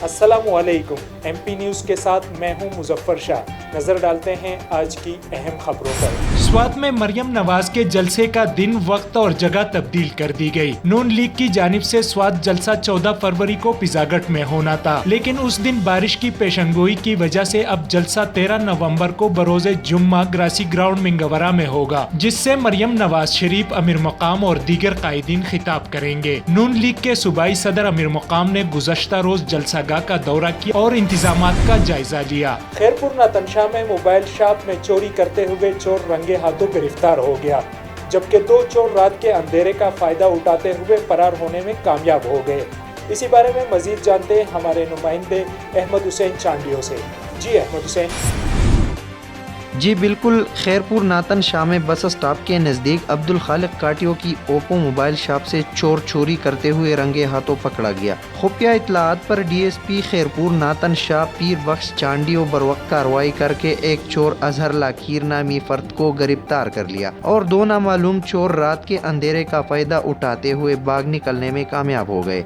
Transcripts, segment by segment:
अस्सलामुअलैकुम। MP news के साथ मैं हूं मुजफ्फर शाह। नजर डालते हैं आज की अहम खबरों पर। स्वात में मरियम नवाज के जलसे का दिन, वक्त और जगह तब्दील कर दी गई। नून लीग की जानिब से स्वात जलसा 14 फरवरी को पिजागट में होना था, लेकिन उस दिन बारिश की पेशनगोई की वजह से अब जलसा 13 नवंबर को बरोज़े जुम्मा ग्रासी ग्राउंड मिंगवरा में होगा, जिससे मरियम नवाज शरीफ, अमीर मकाम और दीगर कायदीन खिताब करेंगे। नून लीग के सूबाई सदर अमीर मकाम ने गुज़श्ता रोज जलसागाह का दौरा किया और इंतजामात का जायजा लिया। खैरपुर नातनशाह में मोबाइल शॉप में चोरी करते हुए चोर रंगे हाथों गिरफ्तार हो गया, जबकि 2 चोर रात के अंधेरे का फायदा उठाते हुए फरार होने में कामयाब हो गए। इसी बारे में मजीद जानते हैं हमारे नुमाइंदे अहमद हुसैन चांडियों से। जी अहमद हुसैन। जी बिल्कुल, खैरपुर नातन शाह में बस स्टॉप के नज़दीक अब्दुल खालिक काटियों की ओप्पो मोबाइल शॉप से चोर चोरी करते हुए रंगे हाथों पकड़ा गया। खुफिया इत्तलात पर DSP खैरपुर नातन शाह पीर बख्श चांडियो बरवक्त कार्रवाई करके एक चोर अजहर लाखीर नामी फर्द को गिरफ्तार कर लिया और 2 नामालूम चोर रात के अंधेरे का फायदा उठाते हुए भाग निकलने में कामयाब हो गए।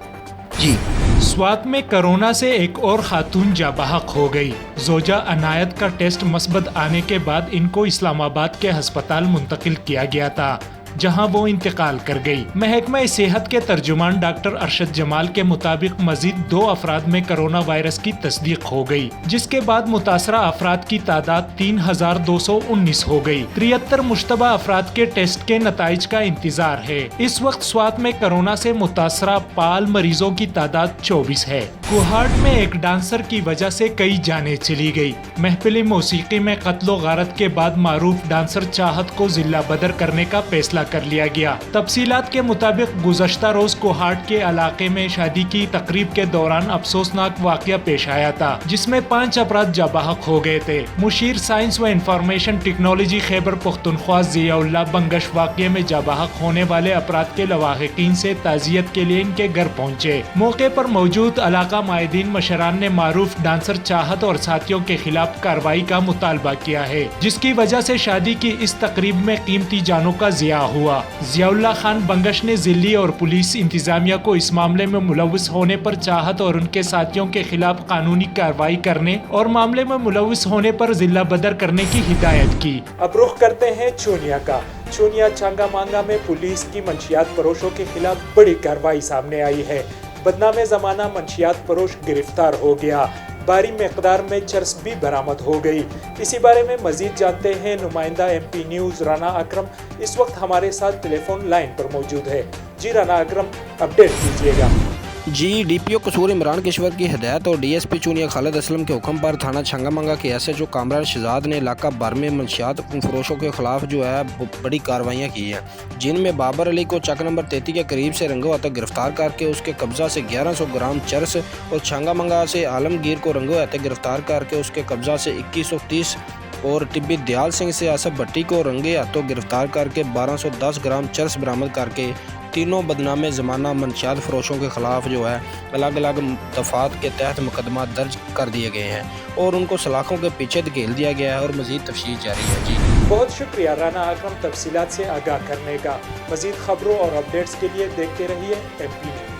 जी स्वात में कोरोना से एक और खातून जाबाहक हो गई। जोजा अनायत का टेस्ट मस्बत आने के बाद इनको इस्लामाबाद के अस्पताल मुंतकिल किया गया था, जहां वो इंतकाल कर गई। महकमा सेहत के तर्जुमान डॉक्टर अरशद जमाल के मुताबिक मजीद 2 अफराद में कोरोना वायरस की तस्दीक हो गई, जिसके बाद मुतासरा अफराद की तादाद 3219 हो गई। 73 मुश्तबा अफराद के टेस्ट के नताइज का इंतजार है। इस वक्त स्वात में कोरोना से मुतासरा पाल मरीजों की तादाद 24 है। कोहाट में एक डांसर की वजह से कई जानें चली गई। महफिल मौसीकी में कत्लो गारत के बाद मारूफ डांसर चाहत को जिला बदर करने का फैसला कर लिया गया। तफसीलात के मुताबिक गुज़श्ता रोज कोहाट के इलाके में शादी की तकरीब के दौरान अफसोसनाक वाकया पेश आया था, जिसमें 5 अफराद जाबाहक हो गए थे। मुशीर साइंस व इंफॉर्मेशन टेक्नोलॉजी खैबर पख्तूनख्वा ज़ियाउल्लाह बंगश वाकये में जाबाहक होने वाले अफराद के लवाहिकीन से ताज़ियत के लिए इनके घर पहुँचे। मौके पर मौजूद इलाका माहिदीन मशरान ने मारूफ डांसर चाहत और साथियों के खिलाफ कार्रवाई का मुतालबा किया है, जिसकी वजह से शादी की इस तकरीब में कीमती जानों का ज़िया हुआ। ज़ियाउल्लाह खान बंगश ने जिली और पुलिस इंतजामिया को इस मामले में मुलव्विस होने पर चाहत और उनके साथियों के खिलाफ कानूनी कार्रवाई करने और मामले में मुलव्विस होने पर जिला बदर करने की हिदायत की। अब रुख करते हैं चूनिया का। चूनिया चांगा मांगा में पुलिस की मंशियात फरोशों के खिलाफ बड़ी कार्रवाई सामने आई है। बदनामे ज़माना मंशियात फरोश गिरफ्तार हो गया। भारी मकदार में चरस भी बरामद हो गई। इसी बारे में मजीद जानते हैं नुमाइंदा MP न्यूज़ राना अकरम इस वक्त हमारे साथ टेलीफोन लाइन पर मौजूद है। जी राना अकरम, अपडेट कीजिएगा। जी DPO कसूर इमरान किश्वर की हिदायत और DSP चूनिया खालिद असलम के हुक्म पर थाना छंगामंगा के SHO कामरान शहजाद ने इलाका भर में मंशियात फरोशों के खिलाफ जो है बड़ी कार्रवाइयाँ की हैं, जिनमें बाबर अली को चक नंबर 33 के करीब से रंगो हाथों गिरफ्तार करके उसके कब्जा से 1100 ग्राम चरस और छंगामंगा से आलमगीर को रंगो हाथों गिरफ्तार करके उसके कब्जा से 2130 और टिब्बी दयाल सिंह से आसफ भट्टी को रंगे हाथों गिरफ्तार करके 1210 ग्राम चरस बरामद करके तीनों बदनामे ज़माना मंशियात फरोशों के खिलाफ जो है अलग अलग दफ़ात के तहत मुकदमा दर्ज कर दिए गए हैं और उनको सलाखों के पीछे धकेल दिया गया है और मज़ीद तफ्तीश जारी है। जी बहुत शुक्रिया राना अकरम तफसीलात से आगाह करने का। मज़ीद खबरों और अपडेट्स के लिए देखते रहिए MP न्यूज़।